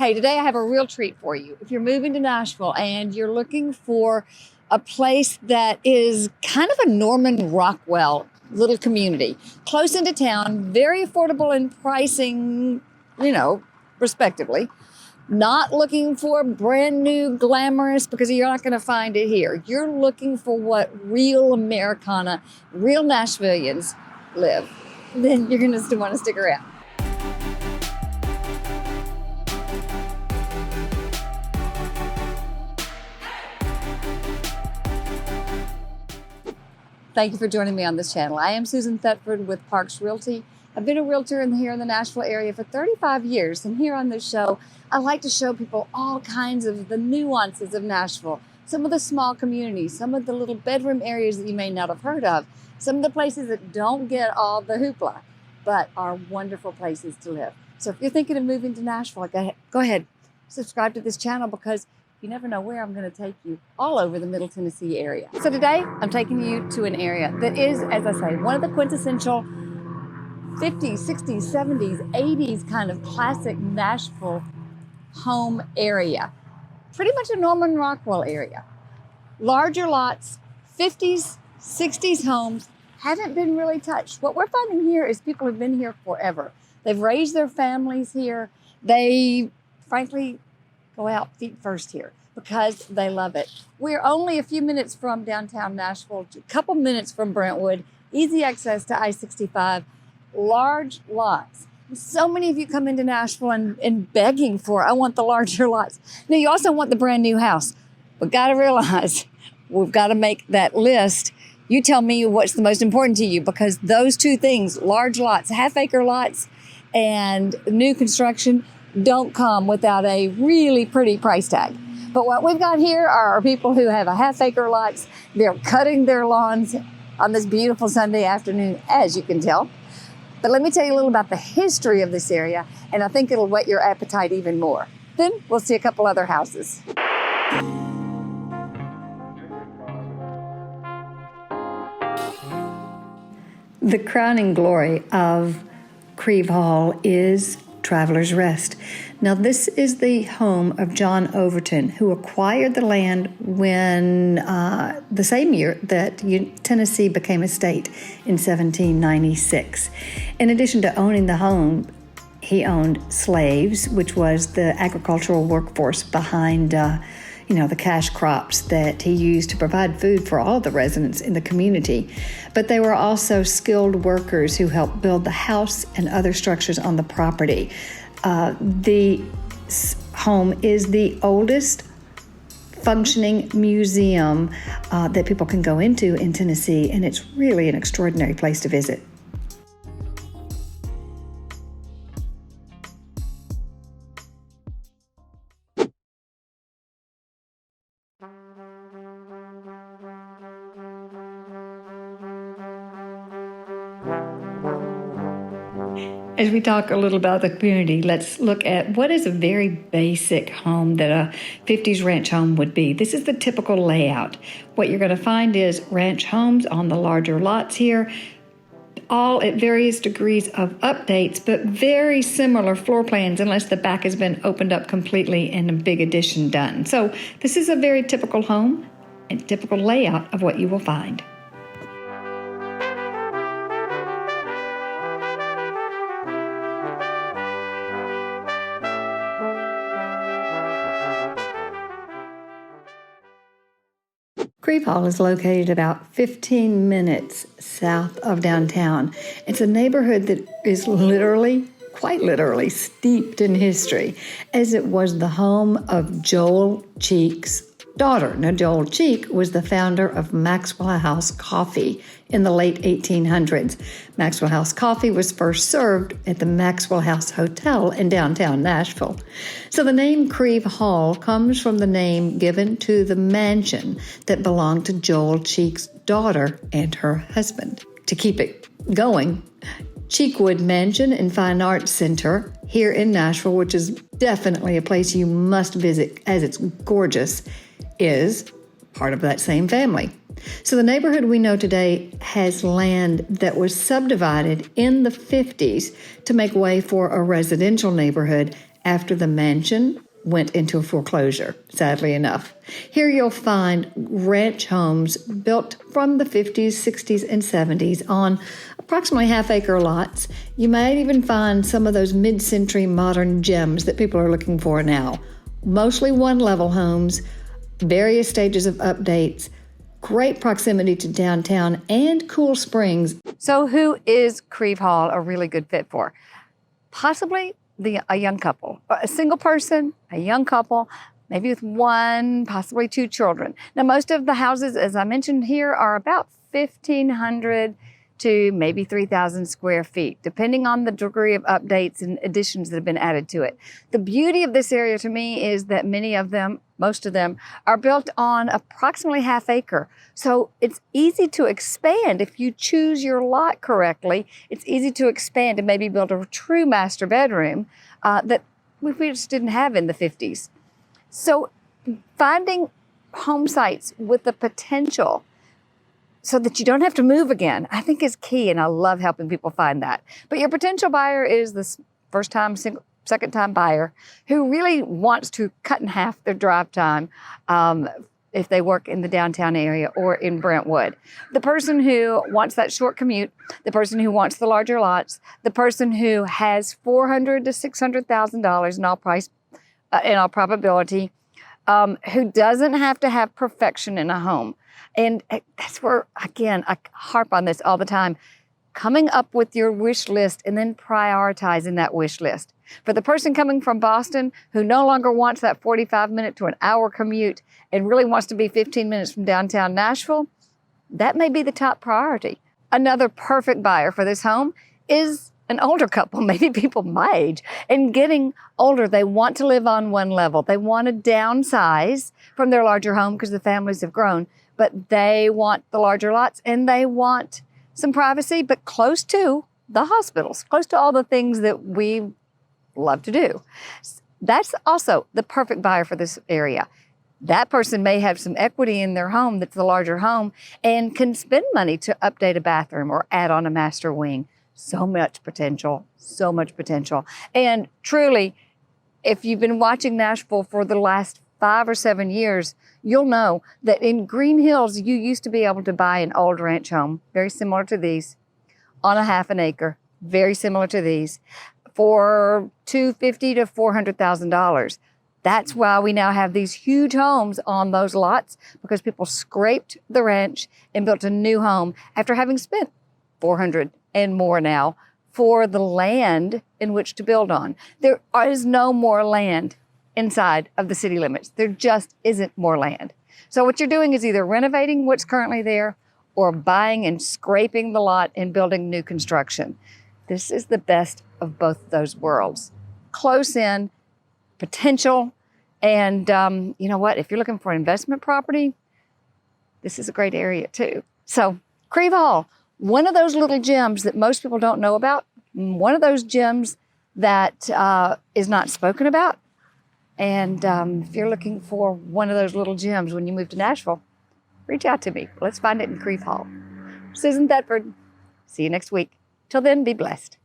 Hey, today I have a real treat for you. If you're moving to Nashville and you're looking for a place that is kind of a Norman Rockwell little community, close into town, very affordable in pricing, respectively, not looking for brand new glamorous, because you're not going to find it here. You're looking for what real Americana, real Nashvillians live. Then you're going to want to stick around. Thank you for joining me on this channel. I am Susan Thetford with Parks Realty. I've been a realtor here in the Nashville area for 35 years, and here on this show, I like to show people all kinds of the nuances of Nashville, some of the small communities, some of the little bedroom areas that you may not have heard of, some of the places that don't get all the hoopla, but are wonderful places to live. So if you're thinking of moving to Nashville, go ahead, subscribe to this channel, because you never know where I'm going to take you all over the Middle Tennessee area. So today, I'm taking you to an area that is, as I say, one of the quintessential 50s, 60s, 70s, 80s kind of classic Nashville home area. Pretty much a Norman Rockwell area. Larger lots, 50s, 60s homes, haven't been really touched. What we're finding here is people have been here forever. They've raised their families here. They, frankly, go out feet first here because they love it. We're only a few minutes from downtown Nashville, a couple minutes from Brentwood, easy access to I-65, large lots. So many of you come into Nashville and begging for, I want the larger lots. Now, you also want the brand new house. We've got to realize we've got to make that list. You tell me what's the most important to you, because those two things, large lots, half-acre lots, and new construction, don't come without a really pretty price tag. But what we've got here are people who have a half-acre lots. They're cutting their lawns on this beautiful Sunday afternoon, as you can tell. But let me tell you a little about the history of this area, and I think it'll whet your appetite even more. Then we'll see a couple other houses. The crowning glory of Crieve Hall is Traveler's Rest. Now, this is the home of John Overton, who acquired the land when the same year that Tennessee became a state in 1796. In addition to owning the home, he owned slaves, which was the agricultural workforce behind the cash crops that he used to provide food for all the residents in the community. But they were also skilled workers who helped build the house and other structures on the property. The home is the oldest functioning museum that people can go into in Tennessee, and it's really an extraordinary place to visit. As we talk a little about the community, let's look at what is a very basic home that a 50s ranch home would be. This is the typical layout. What you're going to find is ranch homes on the larger lots here, all at various degrees of updates, but very similar floor plans unless the back has been opened up completely and a big addition done. So this is a very typical home and typical layout of what you will find. Crieve Hall is located about 15 minutes south of downtown. It's a neighborhood that is quite literally, steeped in history, as it was the home of Joel Cheek's daughter. Now, Joel Cheek was the founder of Maxwell House Coffee in the late 1800s. Maxwell House Coffee was first served at the Maxwell House Hotel in downtown Nashville. So the name Crieve Hall comes from the name given to the mansion that belonged to Joel Cheek's daughter and her husband. To keep it going, Cheekwood Mansion and Fine Arts Center here in Nashville, which is definitely a place you must visit as it's gorgeous, is part of that same family. So the neighborhood we know today has land that was subdivided in the 50s to make way for a residential neighborhood after the mansion went into foreclosure, sadly enough. Here you'll find ranch homes built from the 50s, 60s, and 70s on approximately half-acre lots. You might even find some of those mid-century modern gems that people are looking for now. Mostly one-level homes, various stages of updates, great proximity to downtown, and cool springs. So who is Crieve Hall a really good fit for? Possibly a young couple, a single person, a young couple, maybe with one, possibly two children. Now, most of the houses, as I mentioned here, are about 1,500 to maybe 3,000 square feet, depending on the degree of updates and additions that have been added to it. The beauty of this area to me is that most of them, are built on approximately half acre. So it's easy to expand if you choose your lot correctly. It's easy to expand and maybe build a true master bedroom that we just didn't have in the 50s. So finding home sites with the potential so that you don't have to move again, I think is key, and I love helping people find that. But your potential buyer is this first-time, second-time buyer who really wants to cut in half their drive time if they work in the downtown area or in Brentwood. The person who wants that short commute, the person who wants the larger lots, the person who has $400,000 to $600,000 in all probability, who doesn't have to have perfection in a home. And that's where, again, I harp on this all the time, coming up with your wish list and then prioritizing that wish list. For the person coming from Boston who no longer wants that 45-minute to an hour commute and really wants to be 15 minutes from downtown Nashville, that may be the top priority. Another perfect buyer for this home is an older couple, maybe people my age, and getting older. They want to live on one level. They want to downsize from their larger home because the families have grown, but they want the larger lots and they want some privacy, but close to the hospitals, close to all the things that we love to do. That's also the perfect buyer for this area. That person may have some equity in their home that's the larger home and can spend money to update a bathroom or add on a master wing. So much potential, so much potential. And truly, if you've been watching Nashville for the last 5 or 7 years, you'll know that in Green Hills, you used to be able to buy an old ranch home, very similar to these, on a half an acre, very similar to these, for $250,000 to $400,000. That's why we now have these huge homes on those lots, because people scraped the ranch and built a new home after having spent $400,000 and more now for the land in which to build on. There is no more land inside of the city limits. There just isn't more land. So what you're doing is either renovating what's currently there or buying and scraping the lot and building new construction. This is the best of both those worlds. Close in, potential, and you know what? If you're looking for investment property, this is a great area too. So Crieve Hall, one of those little gems that most people don't know about, one of those gems that is not spoken about. And if you're looking for one of those little gems when you move to Nashville, reach out to me. Let's find it in Crieve Hall. Susan Thetford. See you next week. Till then, be blessed.